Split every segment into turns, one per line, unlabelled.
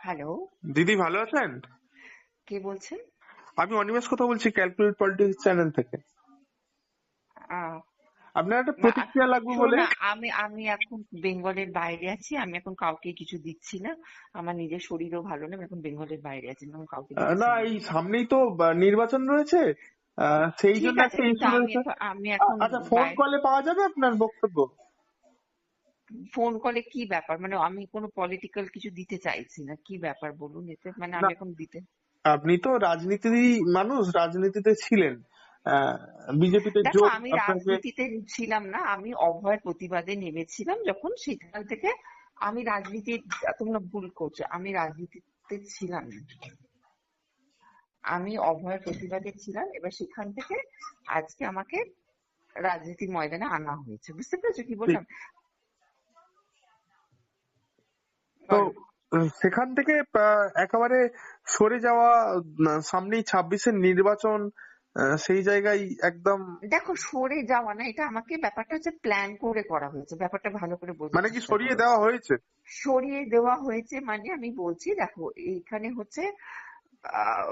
Hello,
দিদি ভালো আছেন?
কে বলছেন?
আমি অনিমেষ কথা বলছি, ক্যালকুলেট পলিটিক্স চ্যানেল থেকে।
আহ,
আপনার একটা
না,
প্রতিক্রিয়া লাগবে
শোনো
বলে।
না, আমি এখন বেঙ্গলের বাইরে আছি। আমি এখন কাউকে কিছু দিচ্ছি না। আমার নিজের শরীরও ভালো না। আমি এখন বেঙ্গলের বাইরে আছি, আমি কাউকে দিচ্ছি
না,
না।
এই সামনেই তো নির্বাচন রয়েছে, সেই
ঠিক
জন্য
আছে,
একটা
কিন্তু
ইস্যু
আমি
রয়েছে।
এখন আমি এখন
আচ্ছা, ফোন
বাইরে।
কলে পাওয়া যাবে আপনার বক্তব্য?
ফোন কলে কি ব্যাপার? মানে আমি কোনো পলিটিক্যাল কিছু দিতে চাইছি না। কি ব্যাপার বলুন এতে? মানে
না,
আমি এখন দিতে।
আপনি তো রাজনীতি মানুষ, রাজনীতিতে ছিলেন, বিজেপিতে
দেখো,
যোগ
আমি
আপনাকে।
রাজনীতিতে ছিলাম না, আমি অভয়ের প্রতিবাদে নেমেছিলাম যখন, সেখান থেকে আমি রাজনীতি, তোমরা ভুল করছো, আমি রাজনীতিতে ছিলাম না। আমি অভয়ের প্রতিবাদে ছিলাম, এবার সেখান থেকে আজকে আমাকে রাজনীতির ময়দানে আনা হয়েছে। বুঝতে পেরেছো কি
ঠিক।
বললাম?
তো
বলো।
সেখান থেকে একেবারে সরে যাওয়া, সামনেই 26-এর নির্বাচন, সেই জায়গায় একদম।
দেখো, সরে যাওয়া না, এটা আমাকে ব্যাপারটা হচ্ছে প্ল্যান করে করা হয়েছে। ব্যাপারটা ভালো করে বোঝার
মানে কি
চেষ্টা
সরিয়ে
করো।
দেওয়া হয়েছে?
সরিয়ে দেওয়া হয়েছে মানে আমি বলছি, দেখো এইখানে হচ্ছে আহ,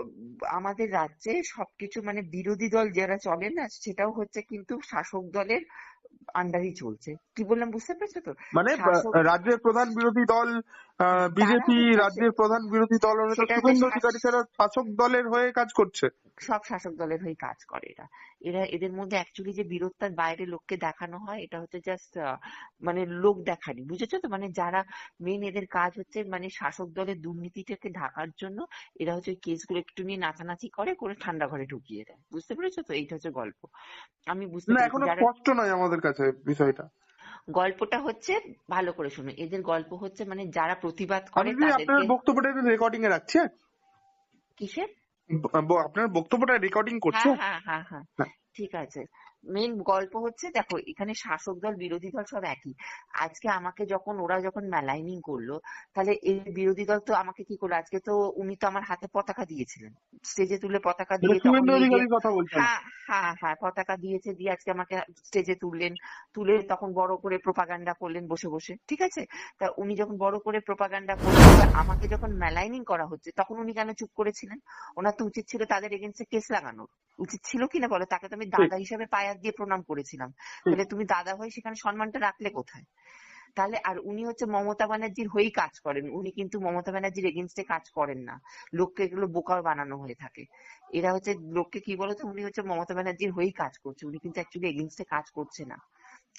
আমাদের রাজ্যে সবকিছু মানে বিরোধী দল যারা চলে না, সেটাও হচ্ছে কিন্তু শাসক দলের আন্ডারই চলছে। কি বললাম বুঝতে পেরেছো তো?
মানে
শাসক
রাজ্যের প্রধান বিরোধী দল
তারা
বিজেপি,
হচ্ছে
রাজ্যের প্রধান বিরোধী দল নেতা
সেটা হচ্ছে
শুভেন্দু অধিকারী তারা শাসক দলের হয়ে কাজ করছে।
সব শাসক দলের হয়ে কাজ করে এরা। এদের মধ্যে অ্যাকচুয়ালি যে বীরত্বের বাইরে লোককে দেখানো হয়, এটা হচ্ছে জাস্ট মানে লোক দেখানি, বুঝেছো তো? মানে যারা মেন, এদের কাজ হচ্ছে মানে শাসক দলের দুর্নীতিটাকে ঢাকার জন্য এরা হচ্ছে ওই কেসগুলো একটু নিয়ে নাচানাচি করে করে ঠান্ডা ঘরে ঢুকিয়ে দেয়। বুঝতে পেরেছো তো? এইটা হচ্ছে গল্প। আমি বুঝতে
না,
পেরেছি
এখনো
যারা।
স্পষ্ট নয় আমাদের কাছে বিষয়টা।
গল্পটা হচ্ছে, ভালো করে শুনো, এদের গল্প হচ্ছে মানে যারা প্রতিবাদ
আমি
করে
যদি আপনার
তাদেরকে।
বক্তব্যটা রেকর্ডিং এ রাখছি, হ্যাঁ?
কিসের?
আপনার বক্তব্যটা রেকর্ডিং করছে।
হ্যাঁ, হ্যাঁ, হ্যাঁ, হ্যাঁ,
হ্যাঁ।
ঠিক আছে। মেন গল্প হচ্ছে, দেখো এখানে শাসক দল বিরোধী দল সব একই। আজকে আমাকে যখন ওরা যখন মেলাইনিং করলো, তাহলে এই বিরোধী দল তো আমাকে কি করলো? আজকে তো উনি তো আমার হাতে পতাকা দিয়েছিলেন, স্টেজে তুলে পতাকা
এটা
দিয়ে তখন
শুভেন্দু
নিয়ে গিয়ে।
অধিকারীর কথা বলছেন?
হ্যাঁ, হ্যাঁ, হ্যাঁ, পতাকা দিয়েছে, দিয়ে আজকে আমাকে স্টেজে তুললেন। তুলে তখন বড় করে প্রোপাগান্ডা করলেন বসে বসে, ঠিক আছে? তা উনি যখন বড় করে প্রোপাগান্ডা করলেন, এবার আমাকে যখন মেলাইনিং করা হচ্ছে তখন উনি কেন চুপ করেছিলেন? ওনার তো উচিত ছিল তাদের এগেন্সে কেস লাগানো। উচিত ছিল কিনা বলো? তাকে তো আমি
ঠিক,
দাদা হিসেবে পায়ে হাত দিয়ে প্রণাম করেছিলাম।
ঠিক।
তাহলে তুমি দাদা হয়ে সেখানে সম্মানটা রাখলে কোথায়? তাহলে আর উনি হচ্ছে মমতা ব্যানার্জির হয়েই কাজ করেন, উনি কিন্তু মমতা ব্যানার্জির এগেনস্টে কাজ করেন না। লোককে এগুলো বোকা বানানো হয়ে থাকে। এরা হচ্ছে লোককে কি বলতো, উনি হচ্ছে মমতা ব্যানার্জির হয়েই কাজ করছে, উনি কিন্তু অ্যাকচুয়ালি এগেনস্টে কাজ করছে না।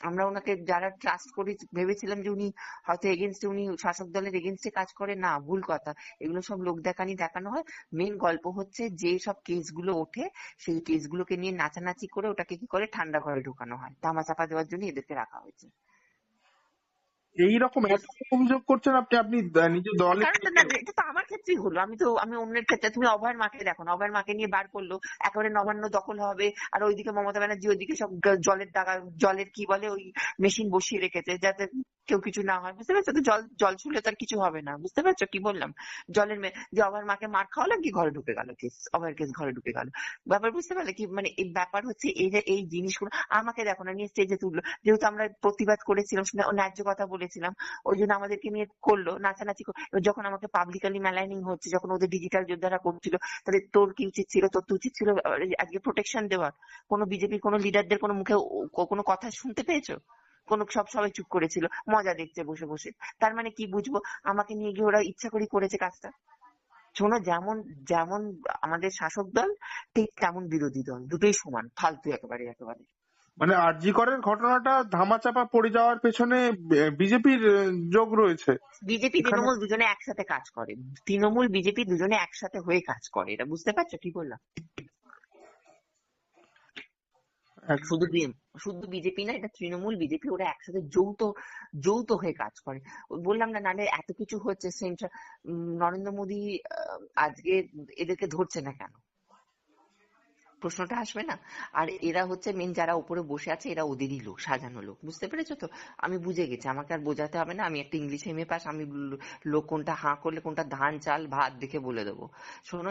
আমরা ওনাকে যারা ট্রাস্ট করি ভেবেছিলাম যে উনি হয়তো এগেনস্টে, উনি শাসক দলের এগেনস্টে কাজ করে না, ভুল কথা। এগুলো সব লোক দেখানি দেখানো হয়। মেন গল্প হচ্ছে যে সব কেসগুলো ওঠে, সেই কেসগুলোকে নিয়ে নাচানাচি করে ওটাকে কি করে ঠান্ডা ঘরে ঢোকানো হয়, ধামাচাপা দেওয়ার জন্য এদেরকে রাখা হয়েছে।
এইরকম এত অভিযোগ করছেন আপনি, আপনি নিজের দলের
কারণ
থেকে।
না, এটা তো আমার ক্ষেত্রেই হলো। আমি অন্যের ক্ষেত্রে, তুমি অভয়ের মাকে দেখো না, অভয়ের মাকে নিয়ে বার করলো, একেবারে নবান্ন দখল হবে, আর ওইদিকে মমতা ব্যানার্জি ওইদিকে সব জলের টাকা, জলের কি বলে ওই মেশিন বসিয়ে রেখেছে যাতে কেউ কিছু না হয়। বুঝতে পারছো তো? জল জল ছুঁলে তার কিছু হবে না। বুঝতে পারছো কি বললাম? যে অভয়ের মাকে মার খাওয়ালো, কি ঘরে ঢুকে গেল কেস, অভয়ের কেস ঘরে ঢুকে গেল। ব্যাপার বুঝতে পারলে কি? মানে এই ব্যাপার হচ্ছে এই যে এই জিনিসগুলো আমাকে দেখো না নিয়ে স্টেজে তুললো, যেহেতু আমরা প্রতিবাদ করেছিলাম, শুনে ন্যায্য কথা বলেছিলাম, ওই জন্য আমাদেরকে নিয়ে করলো নাচানাচি। এবার যখন আমাকে পাবলিকালি মেলাইনিং হচ্ছে, যখন ওদের ডিজিটাল যোদ্ধারা করছিল, তাহলে তোর কি উচিত ছিল? তোর তো উচিত ছিল আজকে প্রোটেকশন দেওয়ার। কোনো বিজেপির কোনো লিডারদের কোনো মুখে কোনো কথা শুনতে পেয়েছো? সবাই চুপ করেছিল, মজা দেখছে বসে বসে। তার মানে কি বুঝবো? আমাকে নিয়ে গিয়ে ওরা ইচ্ছা করেই করেছে কাজটা। শোনো, যেমন যেমন আমাদের শাসক দল, ঠিক তেমন বিরোধী দল, দুটোই সমান ফালতু, একেবারে একেবারে।
মানে আরজি করের ঘটনাটা ধামাচাপা পড়ে যাওয়ার পেছনে বিজেপির যোগ রয়েছে
বিজেপি
এখানে।
তৃণমূল দুজনে একসাথে কাজ করে। তৃণমূল বিজেপি দুজনে একসাথে হয়ে কাজ করে, এটা বুঝতে পারছো কি বললাম?
এক-
শুধু শুধু বিজেপি না, এটা তৃণমূল বিজেপি ওরা একসাথে যৌথ যৌথ হয়ে কাজ করে। ওই বললাম না, নালে এত কিছু হচ্ছে সেন্ট্রাল। নরেন্দ্র মোদী আজকে এদেরকে ধরছে না কেন? প্রশ্নটা আসবে না? আর এরা হচ্ছে মেন, যারা উপরে বসে আছে এরা ওদেরই লোক, সাজানো লোক। বুঝতে পেরেছো তো? আমি বুঝে গেছি, আমাকে আর বোঝাতে হবে না। আমি একটা ইংলিশ এমএ পাস, আমি লোক কোনটা হাঁ করলে কোনটা ধান চাল ভাত দেখে বলে দেবো। শোনো,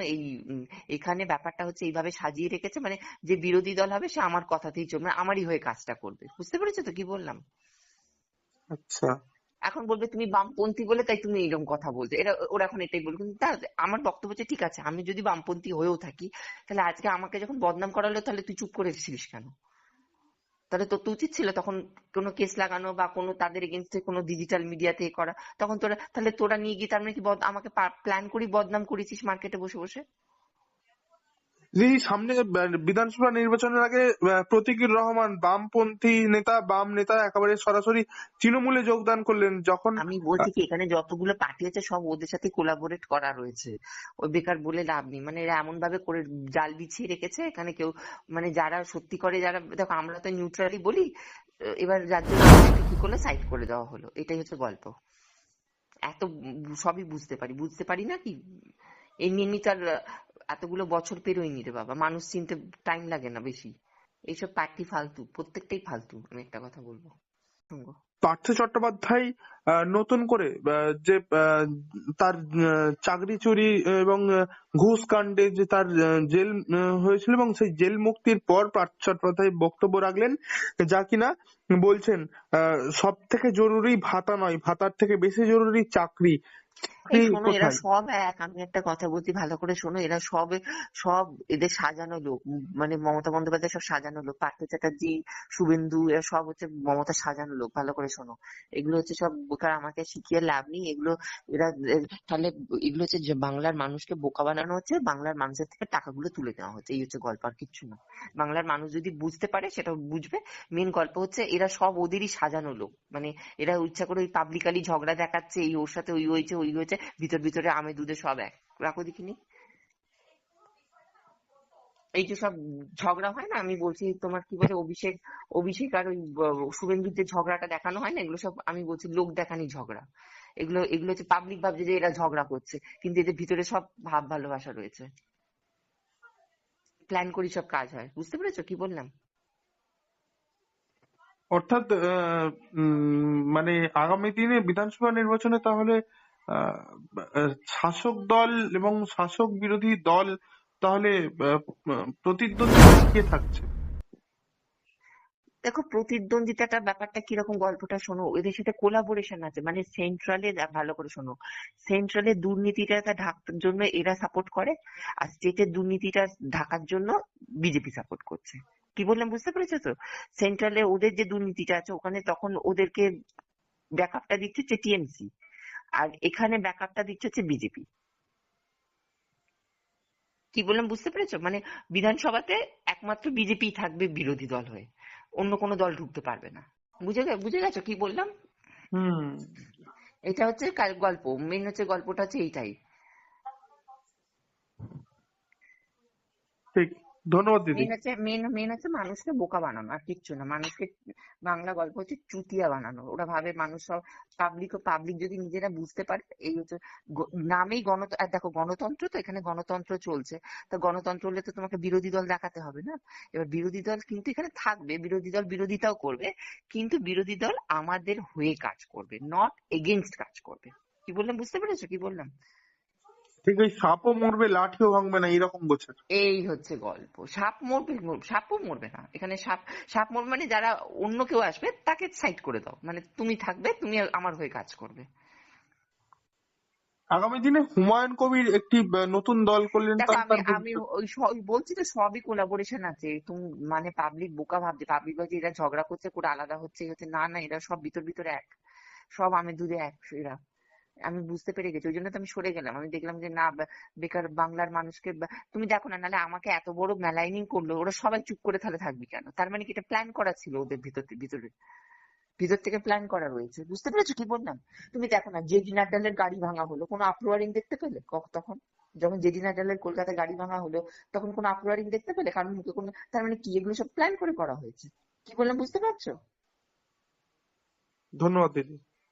এখানে ব্যাপারটা হচ্ছে এইভাবে সাজিয়ে রেখেছে, মানে যে বিরোধী দল হবে সে আমার কথাতেই চলবে, আমারই হয়ে কাজটা করবে। বুঝতে পেরেছো তো কি বললাম?
আচ্ছা।
এখন বলবে তুমি বামপন্থী বলে তাই তুমি এরকম কথা বলছো, ওরা এখন এটাই বলবে। কিন্তু আমার বক্তব্য হচ্ছে ঠিক আছে, আমি যদি বামপন্থী হয়েও থাকি, তাহলে আজকে আমাকে যখন বদনাম করা হলো তাহলে তুই চুপ করে ছিলিস কেন? তাহলে তোর তো উচিত ছিল তখন কোনো কেস লাগানো বা কোনো তাদের এগেনস্টে কোনো ডিজিটাল মিডিয়াতে করা। তখন তোরা নিয়ে গিয়ে তার মানে কি আমাকে প্ল্যান করি বদনাম করেছিস মার্কেটে বসে বসে।
যে এই সামনে বিধানসভা নির্বাচনের আগে প্রতীকুর রহমান বামপন্থী নেতা, বাম নেতা একেবারে সরাসরি তৃণমূলে যোগদান করলেন যখন
আমি বলছি কি এখানে যতগুলো পার্টি আছে সব ওদের সাথে কোলাবোরেট করা রয়েছে, ওই বেকার বলে লাভ নেই। মানে এরা এমন ভাবে করে জাল বিছিয়ে রেখেছে এখানে কেউ, মানে যারা সত্যি করে, যারা দেখো আমরা তো নিউট্রালি বলি, এবার যার জন্য আমাদেরকে কি করলো, সাইড করে দেওয়া হলো, এটাই হচ্ছে গল্প। এত সবই বুঝতে পারি না কি, এমনি তার এতগুলো বছর পেরোয়নি রে বাবা, মানুষ চিনতে টাইম লাগে না বেশি। এইসব পার্টি ফালতু, প্রত্যেকটাই ফালতু, আমি একটা কথা বলবো।
পার্থ চট্টোপাধ্যায় নতুন করে যে তার চাকরি চুরি এবং ঘুষ কাণ্ডে যে তার জেল হয়েছিল এবং সেই জেল মুক্তির পর পার্থ চট্টোপাধ্যায় বক্তব্য রাখলেন, যা কিনা বলছেন সব থেকে জরুরি ভাতা নয়, ভাতার থেকে বেশি জরুরি চাকরি।
এই
চাকরি
শোনো, এরা
কোথায়?
সব এক, আমি একটা কথা বলছি ভালো করে শোনো, এরা সব সব এদের সাজানো লোক, মানে মমতা বন্দ্যোপাধ্যায় সব সাজানো লোক, পার্থ চ্যাটার্জি, শুভেন্দু, এরা সব হচ্ছে মমতা সাজানো লোক, ভালো করে শোনো। এগুলো হচ্ছে সব বোকার, আমাকে শিখিয়ে লাভ নেই এগুলো। এরা তাহলে এগুলো হচ্ছে যে বাংলার মানুষকে বোকা বানানো হচ্ছে, বাংলার মানুষের থেকে টাকাগুলো তুলে নেওয়া হচ্ছে, এই হচ্ছে গল্প, আর কিচ্ছু না। বাংলার মানুষ যদি বুঝতে পারে সেটা বুঝবে। মেন গল্প হচ্ছে এরা সব ওদেরই সাজানো লোক, মানে এরা ইচ্ছা করে ওই পাবলিকালি ঝগড়া দেখাচ্ছে, এই ওর সাথে ওই হয়েছে ওই হয়েছে, ভিতরে আমে দুধে সব এক। রাখো দেখিনি, এই যে সব ঝগড়া হয় না, আমি বলছি তোমার কি বলে অভিষেক, আর ওই শুভেন্দুর যে ঝগড়াটা দেখানো হয় না, এগুলো সব আমি বলছি লোক দেখানি ঝগড়া। এগুলো এগুলো হচ্ছে পাবলিক ভাবছে যে এরা ঝগড়া করছে, কিন্তু এদের ভিতরে সব ভাব ভালোবাসা রয়েছে, প্ল্যান করি সব কাজ হয়। বুঝতে পেরেছো কি বললাম?
অর্থাৎ মানে আগামী দিনে বিধানসভা নির্বাচনে তাহলে আহ, শাসক দল এবং শাসক বিরোধী দল তাহলে প্রতিদ্বন্দ্বিতায় কে থাকছে?
দেখো প্রতিদ্বন্দ্বিতাটা ব্যাপারটা কিরকম, গল্পটা শোনো, এদের সাথে কোলাবোরেশন আছে, মানে সেন্ট্রালে, ভালো করে শোনো, সেন্ট্রালে দুর্নীতিটা ঢাকার জন্য এরা সাপোর্ট করে, আর স্টেটের দুর্নীতিটা ঢাকার জন্য বিজেপি সাপোর্ট করছে। কি বললাম বুঝতে পেরেছো তো? সেন্ট্রালে ওদের যে দুর্নীতিটা আছে ওখানে তখন ওদেরকে ব্যাকআপটা দিচ্ছে হচ্ছে টিএমসি, আর এখানে ব্যাকআপটা দিচ্ছে হচ্ছে বিজেপি। কি বললাম বুঝতে পেরেছো? মানে বিধানসভাতে একমাত্র বিজেপি থাকবে বিরোধী দল হয়ে, অন্য কোনো দল ঢুকতে পারবে না। বুঝে গেছো কি বললাম?
হুম,
এটা হচ্ছে গল্প, মেন হচ্ছে গল্পটা হচ্ছে এইটাই।
ঠিক। ধন্যবাদ দিদি।
মেন হচ্ছে মানুষকে বোকা বানানো, আর কিচ্ছু না। মানুষকে, বাংলা গল্প হচ্ছে চুতিয়া বানানো। ওরা ভাবে মানুষ সব পাবলিক যদি নিজেরা বুঝতে পারে, এই হচ্ছে নামেই আর দেখো গণতন্ত্র, তো এখানে গণতন্ত্র চলছে, তো গণতন্ত্র হলে তো তোমাকে বিরোধী দল দেখাতে হবে না? এবার বিরোধী দল কিন্তু এখানে থাকবে, বিরোধী দল বিরোধিতাও করবে, কিন্তু বিরোধী দল আমাদের হয়ে কাজ করবে, নট এগেইনস্ট কাজ করবে। কি বললাম বুঝতে পেরেছো কি বললাম?
ঠিক, ওই সাপও মরবে লাঠিও ভাঙবে না এরকম গোছের।
এই হচ্ছে গল্প। সাপও মরবে না এখানে। সাপ মরবে মানে যারা অন্য কেউ আসবে তাকে সাইড করে দাও, মানে তুমি থাকবে, তুমি আমার হয়ে কাজ করবে।
আগামী দিনে হুমায়ুন কবির একটি নতুন দল করলেন,
দেখো
তার
আমি
তার
আমি
ভবিষ্যৎ।
ওই বলছি তো সবই কোলাবোরেশন আছে। তুমি মানে পাবলিক বোকা ভাবছে, পাবলিক ভাবছে এরা ঝগড়া করছে করে আলাদা হচ্ছে, হচ্ছে না না, এরা সব ভিতরে এক, সব আমের দুধে এক এরা। আমি বুঝতে পেরে গেছি, ওই জন্য তো আমি সরে গেলাম। আমি দেখলাম যে না, বেকার বাংলার মানুষকে তুমি দেখো না, নাহলে আমাকে এত বড় মেলাইনিং করলো, ওরা সবাই চুপ করে তাহলে থাকবি কেন? তার মানে কি এটা প্ল্যান করা ছিল ওদের ভিতর থেকে প্ল্যান করা রয়েছে। বুঝতে পেরেছো কি বললাম? তুমি দেখো না, জেডি নাড্ডালের গাড়ি ভাঙা হলো, কোনো আপ্রুয়ারিং দেখতে পেলে তখন? যখন জেডি নাড্ডালের কলকাতায় গাড়ি ভাঙা হলো তখন কোনো আপ্রুয়ারিং দেখতে পেলে? কারণ মুখে কোনো, তার মানে কি এগুলো সব প্ল্যান করে করা হয়েছে। কি বললাম বুঝতে পারছো?
ধন্যবাদ দিদি।